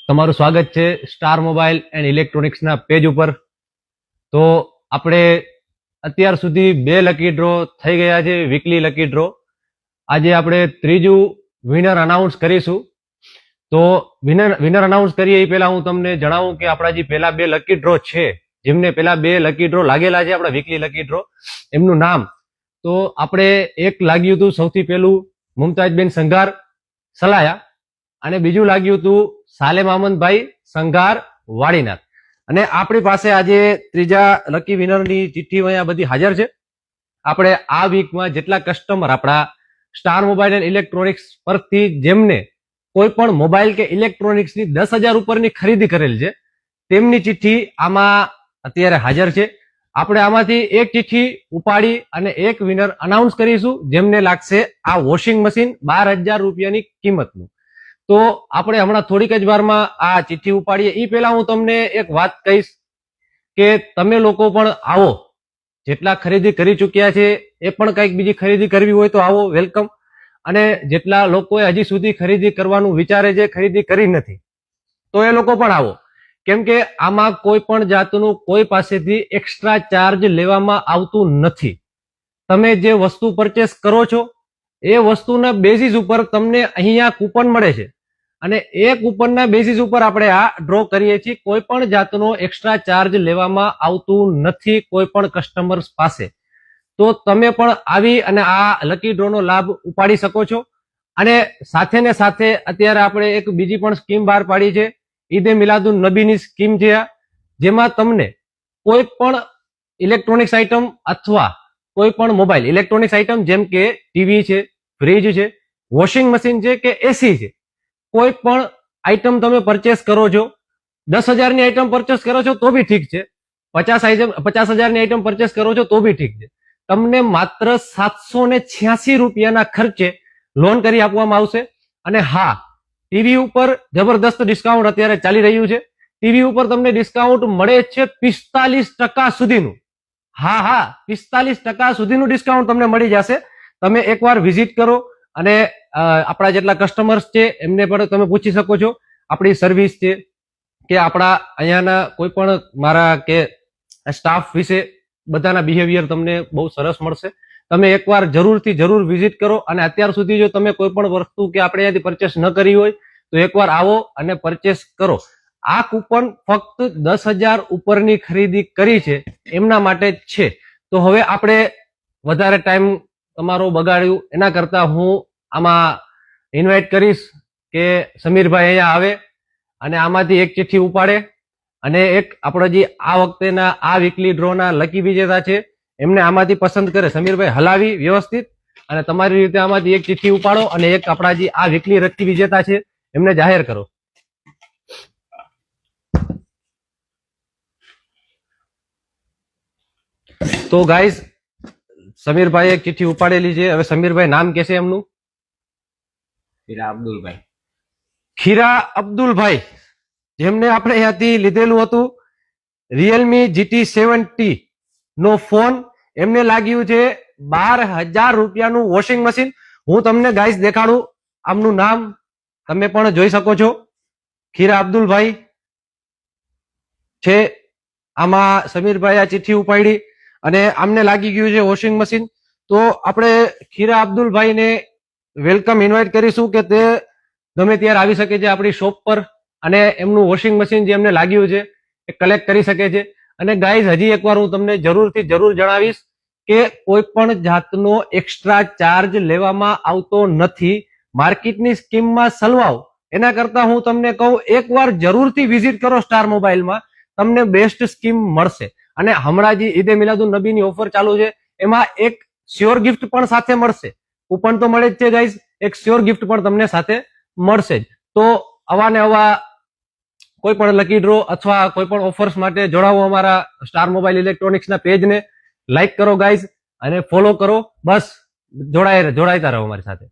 તમારું સ્વાગત છે સ્ટાર મોબાઈલ એન્ડ ઇલેક્ટ્રોનિક્સના પેજ ઉપર। તો આપણે અત્યાર સુધી 2 લકી ડ્રો થઈ ગયા છે, વીકલી લકી ડ્રો। આજે આપણે ત્રીજું વિનર અનાઉન્સ કરીશું। તો વિનર અનાઉન્સ કરીએ એ પહેલા હું તમને જણાવું કે આપણા જે પહેલા 2 લકી ડ્રો છે, જેમને પહેલા 2 લકી ડ્રો લાગેલા છે આપણા વીકલી લકી ડ્રો, એમનું નામ તો આપણે એક લાગ્યું હતું સૌથી પહેલું મુમતાજબેન સંઘાર સલાયા, અને બીજું લાગ્યું હતું સાલેમ અહમદભાઈ સંઘાર વાડીનાથ। અને આપણી પાસે આજે ત્રીજા લકી વિનરની ચિઠ્ઠી અહીંયા બધી હાજર છે। આપણે આ વીકમાં જેટલા કસ્ટમર આપણા સ્ટાર મોબાઈલ એન્ડ ઇલેક્ટ્રોનિક્સ પરથી જેમને કોઈ પણ મોબાઈલ કે ઇલેક્ટ્રોનિક્સની 10,000 ઉપરની ખરીદી કરેલ છે, તેમની ચિઠ્ઠી આમાં અત્યારે હાજર છે। આપણે આમાંથી એક ચિઠ્ઠી ઉપાડી અને એક વિનર અનાઉન્સ કરીશું, જેમને લાગશે આ વોશિંગ મશીન 12,000 રૂપિયાની કિંમતનું। તો આપણે હમણાં થોડીક જ વારમાં આ ચિઠ્ઠી ઉપાડીએ એ પહેલા હું તમને એક વાત કહીશ કે તમે લોકો પણ આવો, જેટલા ખરીદી કરી ચૂક્યા છે એ પણ કંઈક બીજી ખરીદી કરવી હોય તો આવો, વેલકમ। અને જેટલા લોકોએ હજી સુધી ખરીદી કરવાનું વિચારે છે, ખરીદી કરી નથી, તો એ લોકો પણ આવો, કેમ કે આમાં કોઈ પણ જાતનું કોઈ પાસેથી એક્સ્ટ્રા ચાર્જ લેવામાં આવતું નથી। તમે જે વસ્તુ પરચેસ કરો છો એ વસ્તુના બેઝિસ ઉપર તમને અહીંયા કૂપન મળે છે, અને એ કૂપનના બેઝિસ ઉપર આપણે આ ડ્રો કરીએ છીએ। કોઈ પણ જાતનો એક્સ્ટ્રા ચાર્જ લેવામાં આવતું નથી કોઈ પણ કસ્ટમર્સ પાસે। તો તમે પણ આવી અને આ લકી ડ્રોનો લાભ ઉપાડી શકો છો। અને સાથે ને સાથે અત્યારે આપણે એક બીજી પણ સ્કીમ બહાર પાડી છે, ઈદે મિલાદુન નબીની સ્કીમ છે આ, જેમાં તમને કોઈ પણ ઇલેક્ટ્રોનિક્સ આઇટમ અથવા કોઈ પણ મોબાઈલ ઇલેક્ટ્રોનિક્સ આઇટમ જેમ કે ટીવી છે, ફ્રીજ છે, વોશિંગ મશીન છે કે એસી છે, કોઈ પણ આઈટમ તમે પરચેસ કરો છો, 10,000ની આઈટમ પરચેસ કરો છો તો બી ઠીક છે, 50,000ની આઈટમ પરચેસ કરો છો તો બી ઠીક છે, તમને માત્ર 786 રૂપિયાના ખર્ચે લોન કરી આપવામાં આવશે। અને હા, ટીવી ઉપર જબરદસ્ત ડિસ્કાઉન્ટ અત્યારે ચાલી રહ્યું છે। ટીવી ઉપર તમને ડિસ્કાઉન્ટ મળે છે 45% સુધીનું। હા, 45% સુધીનું ડિસ્કાઉન્ટ તમને મળી જશે। તમે એકવાર વિઝિટ કરો અને આપણા જેટલા કસ્ટમર્સ છે એમને પણ તમે પૂછી શકો છો આપણી સર્વિસ છે કે આપણા અહીંયાના કોઈ પણ મારા કે સ્ટાફ વિશે બધાના બિહેવિયર તમને બહુ સરસ મળશે। તમે એકવાર જરૂર વિઝિટ કરો, અને અત્યાર સુધી જો તમે કોઈ પણ વસ્તુ કે આપણે અહીંયાથી પરચેસ ન કરી હોય તો એકવાર આવો અને પરચેસ કરો। આ કૂપન ફક્ત 10,000 ઉપરની ખરીદી કરી છે એમના માટે જ છે। તો હવે આપણે વધારે ટાઈમ તમારો બગાડ્યું એના કરતા હું આમાં ઇન્વાઇટ કરીશ કે સમીરભાઈ અહીંયા આવે અને આમાંથી એક ચિઠ્ઠી ઉપાડે, અને એક આપણો જે આ વખતેના આ વીકલી ડ્રોના લકી વિજેતા છે એમને આમાંથી પસંદ કરે। સમીરભાઈ હલાવી વ્યવસ્થિત અને તમારી રીતે આમાંથી એક ચિઠ્ઠી ઉપાડો અને એક આપણા જે આ વીકલી લકી વિજેતા છે એમને જાહેર કરો। તો ગાઈઝ, સમીરભાઈ એક ચિઠ્ઠી ઉપાડેલી છે। હવે સમીરભાઈ નામ કહેશે એમનું? ખીરા અબ્દુલભાઈ, જેમને આપણે અહીંયાથી લીધેલું હતું રિયલમી GT70 નો ફોન, એમને લાગ્યું છે 12,000 રૂપિયાનું વોશિંગ મશીન। હું તમને ગાઈસ દેખાડું, આમનું નામ તમે પણ જોઈ શકો છો, ખીરા અબ્દુલભાઈ છે। આમાં સમીરભાઈ આ ચિઠ્ઠી ઉપાડી અને આમને લાગી ગયું છે વોશિંગ મશીન। તો આપણે ખીરા અબ્દુલભાઈને વેલકમ ઇન્વાઇટ કરીશું કે તે ગમે ત્યારે આવી શકે છે આપણી શોપ પર, અને એમનું વોશિંગ મશીન જે એમને લાગ્યું છે એ કલેક્ટ કરી શકે છે। અને ગાઈઝ, હજી એકવાર હું તમને જરૂર જણાવીશ કે કોઈ પણ જાતનો એક્સ્ટ્રા ચાર્જ લેવામાં આવતો નથી। માર્કેટની સ્કીમમાં સલવાઓ એના કરતા હું તમને કહું એકવાર જરૂરથી વિઝિટ કરો સ્ટાર મોબાઈલમાં, તમને બેસ્ટ સ્કીમ મળશે। અને હમણાં જે ઈદે મિલાદુન નબીની ઓફર ચાલુ છે એમાં એક શ્યોર ગિફ્ટ પણ સાથે મળશે। કૂપન તો મળે જ છે ગાઈઝ, એક શ્યોર ગિફ્ટ પણ તમને સાથે મળશે જ। તો આવા કોઈ પણ લકી ડ્રો અથવા કોઈ પણ ઓફર્સ માટે જોડાવો અમારા સ્ટાર મોબાઈલ ઇલેક્ટ્રોનિક્સના પેજને, લાઈક કરો ગાઈઝ અને ફોલો કરો। બસ જોડાતા રહો અમારી સાથે।